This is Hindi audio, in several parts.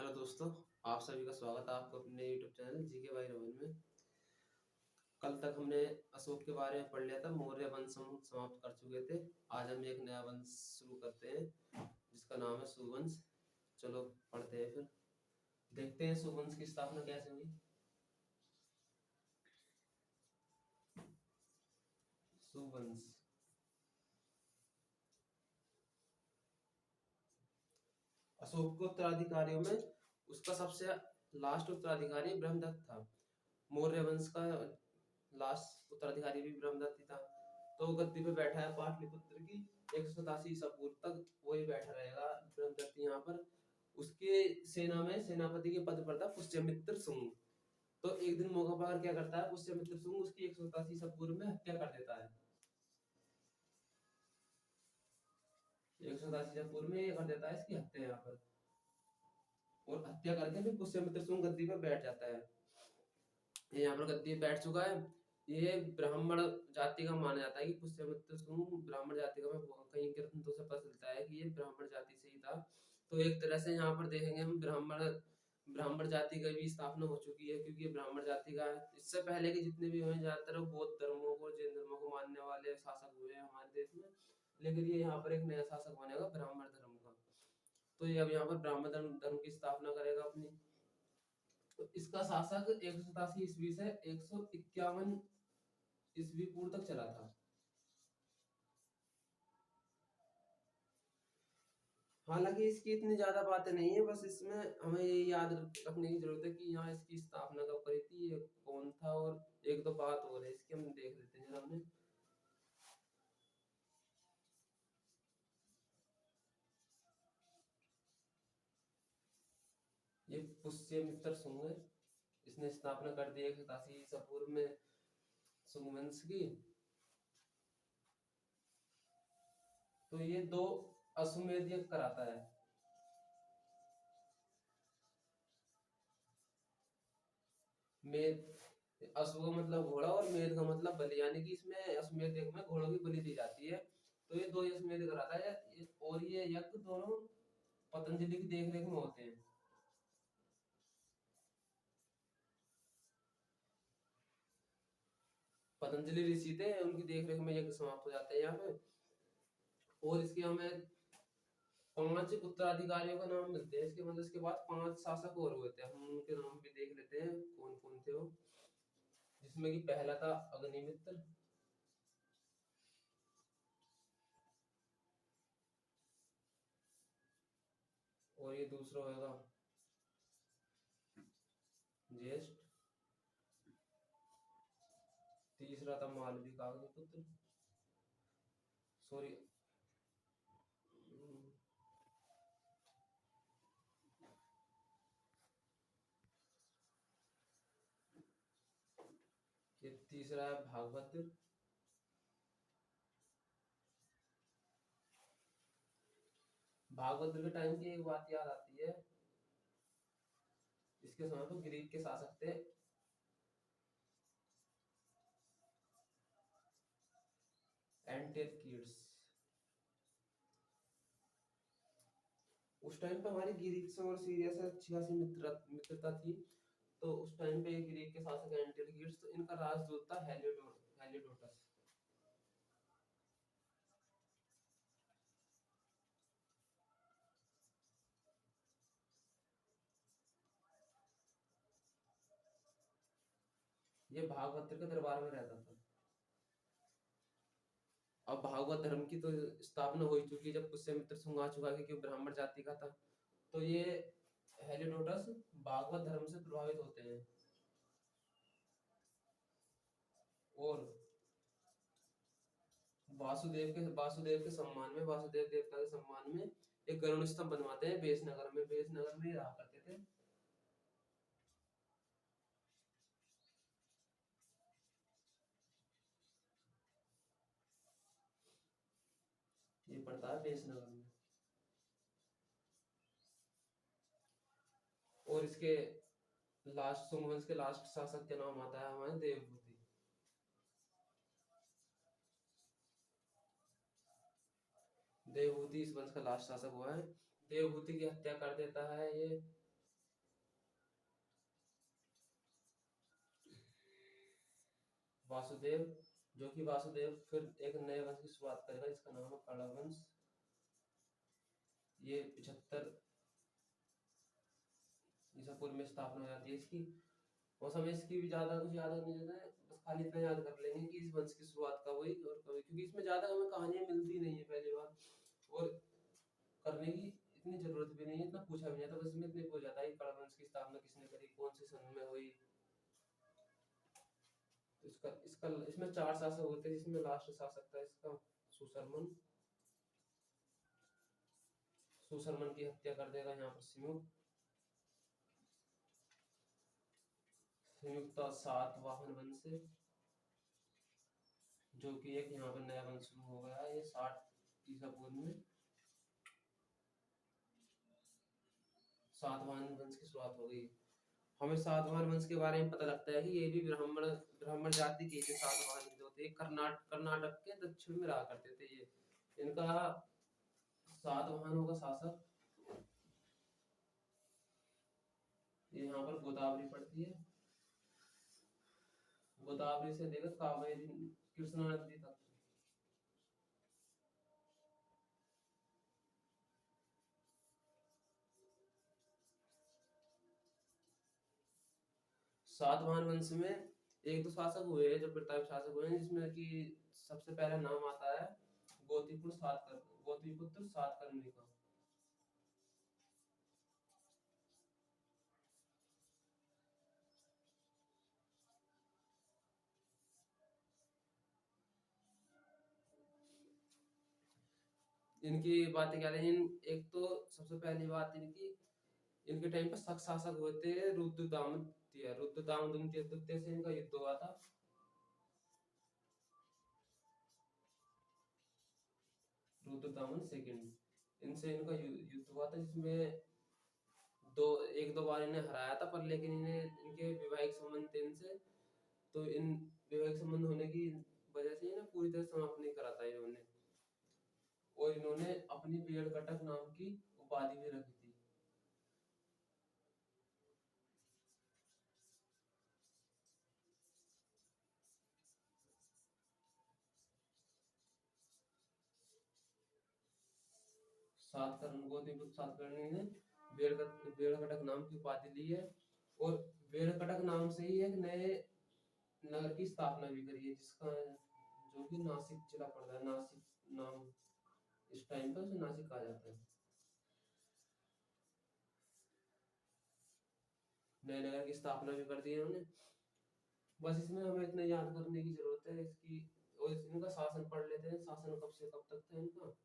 हेलो दोस्तों, आप सभी का स्वागत है आपको अपने YouTube channel GK by Rohan में। कल तक हमने अशोक के बारे में पढ़ लिया था, मौर्य वंश हम समाप्त कर चुके थे। आज हम एक नया वंश शुरू करते हैं जिसका नाम है सुवंश। चलो पढ़ते हैं, फिर देखते हैं सुवंश की स्थापना कैसे हुई। सुवंश अशोक के उत्तराधिकारियों में उसका सबसे लास्ट उत्तराधिकारी ब्रह्मदत्त था। मौर्य वंश का लास्ट उत्तराधिकारी भी ब्रह्मदत्त ही था। तो गद्दी पे बैठा है पाटलिपुत्र की 187 ईसा पूर्व तक वही बैठा रहेगा ब्रह्मदत्त यहाँ पर। उसके सेना में सेनापति के पद पर था पुष्यमित्र शुंग। तो एक दिन मौका पाकर क्या करता है पुष्यमित्र शुंग, उसकी 187 ईसा पूर्व में हत्या कर देता है। 187 ईसा पूर्व में ये कर देता है इसकी हत्या यहाँ पर, और हत्या करके फिर पुष्यमित्र शुंग गद्दी पर बैठ जाता है। ये यहाँ पर गद्दी पे बैठ चुका है। ये ब्राह्मण जाति का माना जाता है कि पुष्यमित्र शुंग ब्राह्मण जाति का। कहीं ग्रंथों से पता चलता है कि ये ब्राह्मण जाति से ही था। तो एक तरह से यहाँ पर देखेंगे हम ब्राह्मण ब्राह्मण जाति का भी स्थापना हो चुकी है, क्योंकि ये ब्राह्मण जाति का है। इससे पहले के जितने भी हुए ज्यादातर बौद्ध धर्मों को जैन धर्मों को मानने वाले शासक हुए हैं हमारे देश में, लेकिन ये यहाँ पर एक नया शासक बनेगा ब्राह्मण धर्म का। तो ये अब यहाँ पर ब्राह्मण धर्म की स्थापना करेगा अपनी। तो इसका शासक 187 ईस्वी से 151 ईस्वी पूर्व तक चला था। हालांकि इसकी इतनी ज्यादा बातें नहीं है, बस इसमें हमें ये याद रखने की जरूरत है कि यहाँ इसकी स्थापना कब करी थी, ये कौन था, और एक दो बात और है इसकी हम देख लेते हैं जरा। हमने ये पुष्यमित्र शुंग है, इसने स्थापना कर दी 187 ईसा पूर्व में शुंग वंश की। तो ये दो अश्वमेध यज्ञ कराता है। मेध अश्व का मतलब घोड़ा और मेध का मतलब बलि, यानी कि इसमें अश्वमेध यज्ञ में घोड़ों की बलि दी जाती है। तो ये दो अश्वमेध कराता है, और ये यज्ञ दोनों पतंजलि की देखरेख में होते हैं। पतंजलि ऋषि थे, उनकी देखरेख में यज्ञ समाप्त हो जाते हैं यहाँ पे। और इसके हमें 5 उत्तराधिकारियों का नाम मिलते हैं इसके, मतलब इसके बाद 5 शासक और हुए थे, हम उनके नाम भी देख लेते हैं कौन कौन थे वो। जिसमें कि पहला था अग्निमित्र, और ये दूसरा होगा ज्येष्ठ, तीसरा था मालवी का अग्निपुत्र, सॉरी ये तीसरा है भागवत। भागवत के टाइम की एक बात याद आती है, इसके समय तो ग्रीक के शासक थे एंटिलकीड्स। उस टाइम पे हमारी ग्रीक से और सीरिया से अच्छी खासी मित्रता थी। तो उस टाइम पे ग्रीक के शासक एंटिलकीड्स, तो इनका राजदूत था हेलियोडोटस। ये भागवत के दरबार में रहता था। अब भागवत धर्म की तो स्थापना हो चुकी है जब पुष्यमित्र शुंग आ चुका है, क्योंकि ब्राह्मण जाति का था। तो ये हेलियोडोटस भागवत धर्म से प्रभावित होते हैं, और वासुदेव के सम्मान में, वासुदेव देवता के सम्मान में एक गरुड़ स्तंभ बनवाते हैं बेसनगर में। बेसनगर में रहा करते थे। ये पड़ता है बेसनगर में। और इसके लास्ट सुमवंश के लास्ट शासक का नाम आता है हमारे देवभूति। देवभूति इस वंश का लास्ट शासक हुआ है। देवभूति की हत्या कर देता है ये वासुदेव, जो कि वासुदेव फिर एक नए वंश की शुरुआत करेगा जिसका नाम है कर्ण वंश। ये 75 ईसा पूर्व में स्थापना हो जाती है इसकी। और हमें इसकी भी ज्यादा कुछ याद नहीं रहता है, बस खाली इतना याद कर लेंगे कि इस वंश की शुरुआत कब हुई और कब हुई, क्योंकि इसमें ज्यादा हमें कहानियां मिलती नहीं है पहली बार, और करने की इतनी जरूरत भी नहीं है, इतना पूछा भी नहीं था, बस इसमें इतने पूछ जाता है कि कर्ण वंश की स्थापना किसने करी, कौन से सन में हुई। तो इसका इसका इसमें 4 शासक होते हैं, जिसमें लास्ट शासक था इसका सुशर्मन। सुशर्मन की हत्या कर देगा यहाँ पर संयुक्त। संयुक्त सातवाहन वंश से, जो कि एक यहाँ पर नया वंश शुरू हो गया है, ये 60 ईसा पूर्व में सातवाहन वंश की शुरुआत हो गई। हमें सातवाहन वंश के बारे में पता लगता है कि ये भी ब्राह्मण ब्राह्मण जाति के थे। सातवाहन जो थे कर्नाटक के दक्षिण में रहा करते थे ये। इनका सातवाहनों का शासक, ये यहाँ पर गोदावरी पड़ती है, गोदावरी से लेकर कावेरी कृष्णा नदी तक। सातवाहन वंश में एक दो शासक हुए हैं, जो प्रतापी शासक हुए हैं, जिसमें कि सबसे पहला नाम आता है गौतमीपुत्र सातकर्णी का। इनकी बातें क्या रही, एक तो सबसे पहली बात इनकी, इनके टाइम पर शक शासक हुए थे रुद्रदामन द्वितीय से इनका युद्ध हुआ था। रुद्रदामन सेकंड, इनसे इनका युद्ध हुआ था, जिसमें एक दो बार इन्हें हराया था, पर लेकिन इन्हें इनके वैवाहिक संबंध थे इनसे, तो इन वैवाहिक संबंध होने की वजह से इन्हें पूरी तरह समाप्त नहीं करा था इन्होंने। और इन्होंने अपनी बेड़कटक नाम की उपाधि भी रखी थी। गौतमीपुत्र सातकर्णी ने बेड़कटक नाम की उपाधि ली है, और बेड़कटक नाम से ही एक नए नगर की स्थापना भी करी है, जिसका जो कि नासिक जिला पड़ता है। नासिक नाम इस टाइम पर उसे नासिक कहा जाता है। नए नगर की स्थापना भी कर दी है उन्होंने। बस इसमें हमें इतना याद करने की जरूरत है इसकी, और इनका शासन पढ़ लेते हैं, शासन कब से कब तक था इनका।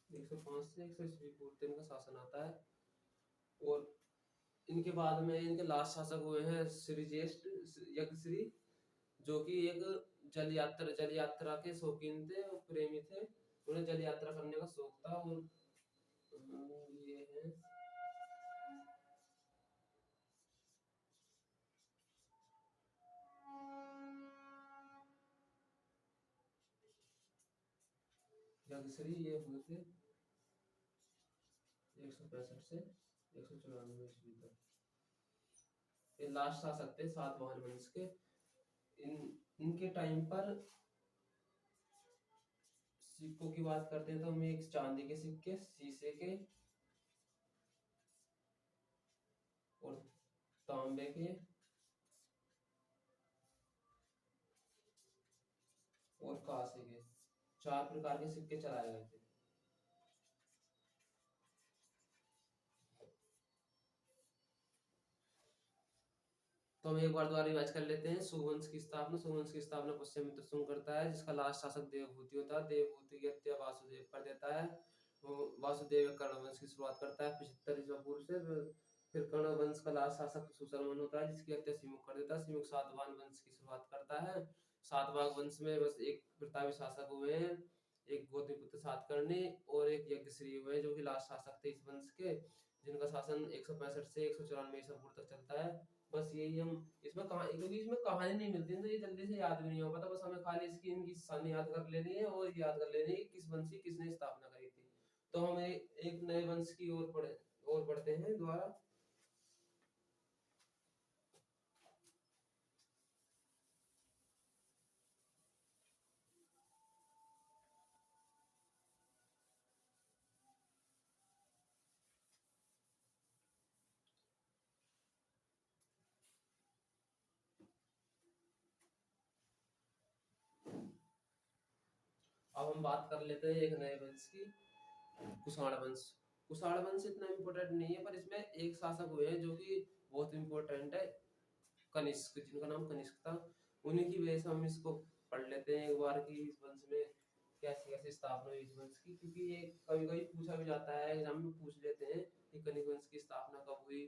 एक सौ 5 से 100 ईस्वी पूर्व तक इनका शासन आता है। और इनके बाद में इनके लास्ट शासक हुए हैं श्रीज्येष्ठ यज्ञश्री, जो कि एक जल यात्रा के शौकीन थे और प्रेमी थे। उन्हें जल यात्रा करने का शौक था। और ये है यज्ञश्री, ये हुए थे 165 से 194 ईस्वी तक। ये लास्ट शासक थे सातवाहन वंश के। इनके टाइम पर सिक्कों की बात करते हैं तो हमें एक चांदी के सिक्के, शीशे के और तांबे के और कांसे के 4 प्रकार के सिक्के चलाए गए थे। तो हम एक बार दोबारा रिवाइज कर लेते हैं। सुवंश की स्थापना पुष्यमित्र शुंग करता है, जिसका लास्ट शासक देवभूति होता है। देवभूति की हत्या वासुदेव कर देता है। वासुदेव कर्ण वंश की शुरुआत करता है 75 ईसा पूर्व से। फिर कर्ण वंश का लास्ट शासक सुशर्मन होता है, जिसकी हत्या सिमुक कर देता है। सिमुक सातवाहन वंश की शुरुआत करता है। सातवाहन वंश में बस एक प्रतापी शासक हुए हैं, एक गौतमीपुत्र सातकर्णी और एक यज्ञश्री हुए, जो कि लास्ट शासक थे इस वंश के। जिनका शासन 165 से 194 ईसा पूर्व तक चलता है। बस यही हम इसमें कहा, क्योंकि इसमें कहानी नहीं मिलती है तो ये जल्दी से याद भी नहीं हो पाता, बस हमें खाली इसकी इनकी सन याद कर लेनी है और याद कर लेनी है कि किस वंश की किसने स्थापना करी थी। तो हम एक नए वंश की ओर बढ़ते हैं द्वारा। अब हम बात कर लेते हैं एक नए वंश की, कुषाण वंश। कुषाण वंश इतना इम्पोर्टेंट नहीं है, पर इसमें एक शासक हुए हैं जो कि बहुत इम्पोर्टेंट है, कनिष्क, जिनका नाम कनिष्क था। उन्हीं की वजह से हम इसको पढ़ लेते हैं एक बार कि इस वंश में कैसे कैसे स्थापना हुई इस वंश की, क्योंकि ये कभी कभी पूछा भी जाता है, एग्जाम में पूछ लेते हैं कि कनिष्क वंश की स्थापना कब हुई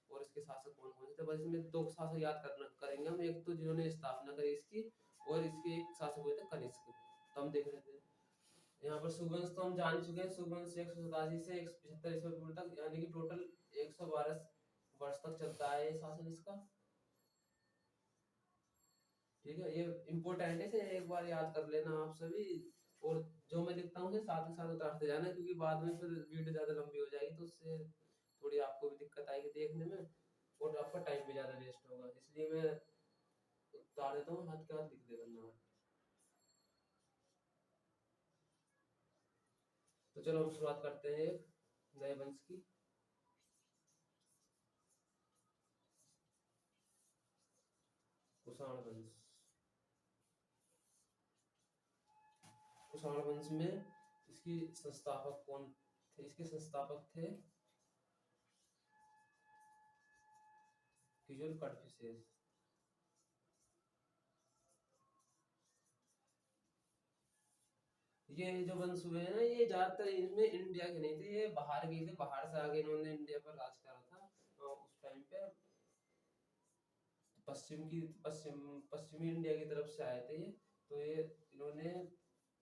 और इसके शासक कौन कौन थे। बस इसमें दो शासक याद करना करेंगे हम, एक तो जिन्होंने स्थापना करी इसकी, और इसके एक शासक हुए थे कनिष्क। तो हम देख लेते हैं यहाँ पर सुवंश तो हम जान चुके हैं, सुवंश 187 से 175 ईस्वी पूर्व तक, यानी कि टोटल 112 वर्ष तक चलता है ये शासन इसका। ठीक है, ये इम्पोर्टेंट है, इसे एक बार याद कर लेना आप सभी। और जो मैं लिखता हूँ साथ ही साथ उतारते जाना, क्योंकि बाद में फिर वीडियो ज्यादा लंबी हो जाएगी तो उससे थोड़ी आपको भी दिक्कत आएगी देखने में और आपका टाइम भी ज्यादा वेस्ट होगा, इसलिए मैं उतार देता हूँ, हाथ के हाथ लिख दे वरना। तो चलो हम शुरुआत करते हैं एक नए वंश की। कुषाण वंश। कुषाण वंश में इसकी संस्थापक कौन थे? इसके संस्थापक थे किजोर कटफिसेस। ये जो वंश हुए हैं ना, ये ज्यादातर इनमें इंडिया के नहीं थे, ये बाहर के थे, बाहर से आगे इन्होंने इंडिया पर राज करा था। उस टाइम पे पश्चिमी इंडिया की तरफ से आए थे ये। तो ये इन्होंने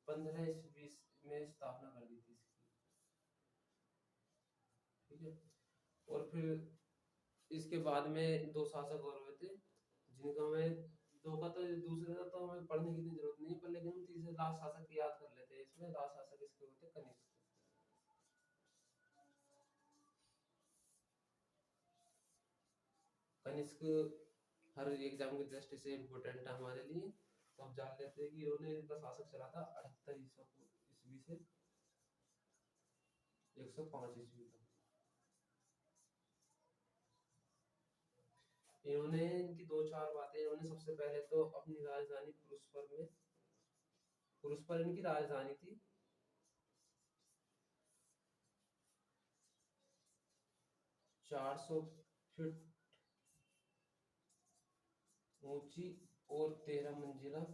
15 ईस्वी में स्थापना कर दी थी इसकी। ठीक है, और फिर इसके बाद में दो शासक और हुए थे, जिनका मैं दो का तो दूसरे का तो हमें पढ़ने की इतनी जरूरत नहीं है, पर लेकिन हम तीसरे लास्ट शासक की याद कर लेते हैं। इसमें लास्ट शासक इसके होते कनिष्क। कनिष्क हर एग्जाम की दृष्टि से इम्पोर्टेंट है हमारे लिए, तो हम जान लेते हैं कि इन्होंने, इनका शासक चला था 78 ईस्वी से 105 ईस्वी तक। इन्होंने इनकी दो चार बातें, इन्होंने सबसे पहले तो अपनी राजधानी पुरुषपर में, पुरुषपर इनकी राजधानी थी, 400 फीट ऊंची और 13 मंजिला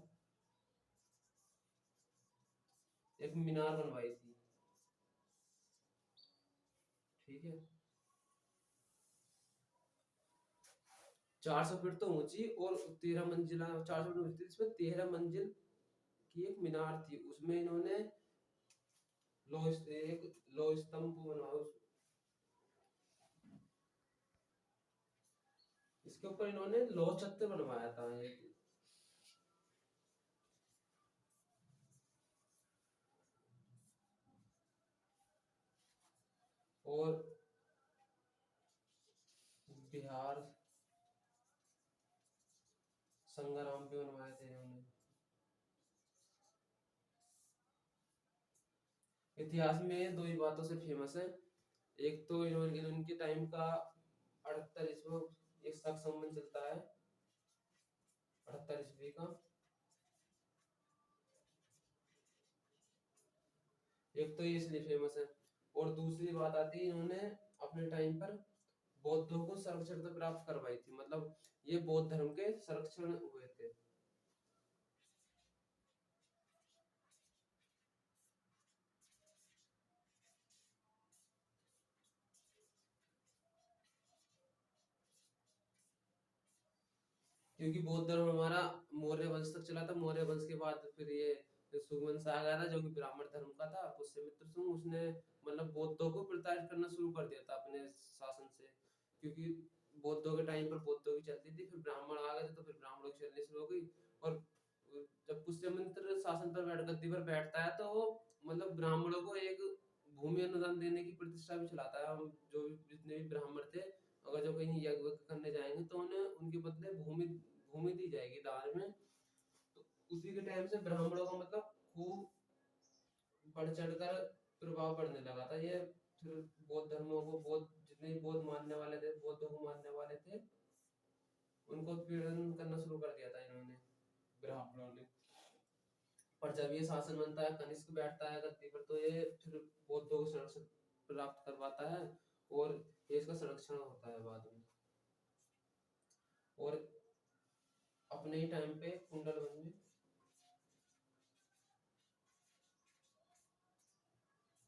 एक मीनार बनवाई थी। ठीक है, 400 फीट तो ऊंची और 13 मंजिला, 400 फीट ऊंची थी, इसमें 13 मंजिल की एक मीनार थी, उसमें इन्होंने एक लौह स्तंभ बनवाया, इसके ऊपर इन्होंने लौह चक्र बनवाया था एक। और बिहार संग्राम भी बनवाए थे इन्होंने। इतिहास में दो ही बातों से फेमस है, एक तो इन्होंने, इनके टाइम का 78 ईस्वी एक शक संबंध चलता है, 78 ईस्वी का। एक तो ये इसलिए फेमस है, और दूसरी बात आती है, इन्होंने अपने टाइम पर बौद्धों को संरक्षण प्राप्त करवाई थी, मतलब ये बौद्ध धर्म के संरक्षण हुए थे। क्योंकि बौद्ध धर्म हमारा मौर्य वंश तक चला था, मौर्य वंश के बाद फिर ये सुगवंश आ गया था जो कि ब्राह्मण धर्म का था। पुष्यमित्र सुंग उसने मतलब बौद्धों को प्रताड़ित करना शुरू कर दिया था अपने शासन से, क्योंकि बौद्धों के टाइम पर बौद्धों की चलती थी, फिर ब्राह्मण आ गए थे तो फिर ब्राह्मणों की चलनी शुरू हो गई। और जब पुष्यमित्र शासन पर गद्दी पर बैठता है तो वो मतलब ब्राह्मणों को एक भूमि अनुदान देने की प्रतिष्ठा भी चलाता है। जो जितने भी ब्राह्मण थे, अगर जो कहीं यज्ञ करने जाएंगे तो उन्हें उनके बदले भूमि भूमि दी जाएगी दान में। तो उसी के टाइम से ब्राह्मणों का मतलब खूब बढ़ चढ़कर प्रभाव पड़ने लगा था। ये फिर बौद्ध धर्मों को, बौद्ध जितने भी बौद्ध मानने वाले थे, बौद्धों को मानने वाले थे, उनको पीड़न करना शुरू कर दिया था इन्होंने, ब्राह्मणों ने। पर जब ये शासन बनता है, कनिष्क बैठता है गद्दी पर, तो ये फिर बौद्धों को संरक्षण प्राप्त करवाता है और ये इसका संरक्षण होता है बाद में। और अपने ही टाइम पे कुंडलवन में,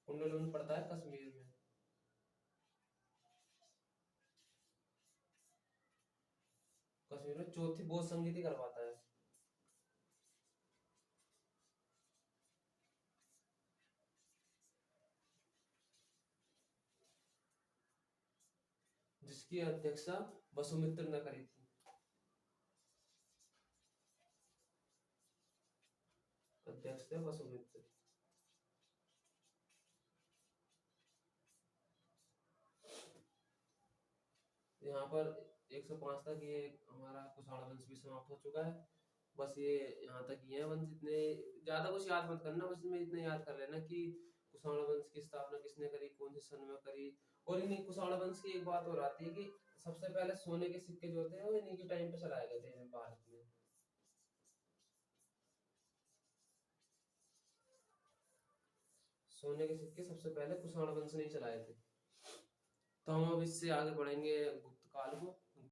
कुंडलवन पड़ता है कश्मीर में। कश्मीर में चौथी बौद्ध संगीति करवाता है। जिसकी अध्यक्षता वसुमित्र ने करी थी। अध्यक्ष थे वसुमित्र। यहाँ पर 105 तक ये हमारा कुषाण वंश भी समाप्त हो चुका है। बस ये यहाँ तक ही है वंश। इतने ज्यादा कुछ याद मत करना, बस में इतने याद कर लेना कि कुषाण वंश की स्थापना किसने करी, कौन से सन में करी। और इन्हीं कुषाण वंश की एक बात और आती है कि सबसे पहले सोने के सिक्के जो थे वो इन्हीं के टाइम पे चलाए गए थे भारत में। सोने के सिक्के सबसे पहले कुषाण वंश ने ही चलाए थे। तो हम अब इससे आगे बढ़ेंगे गुप्त काल को।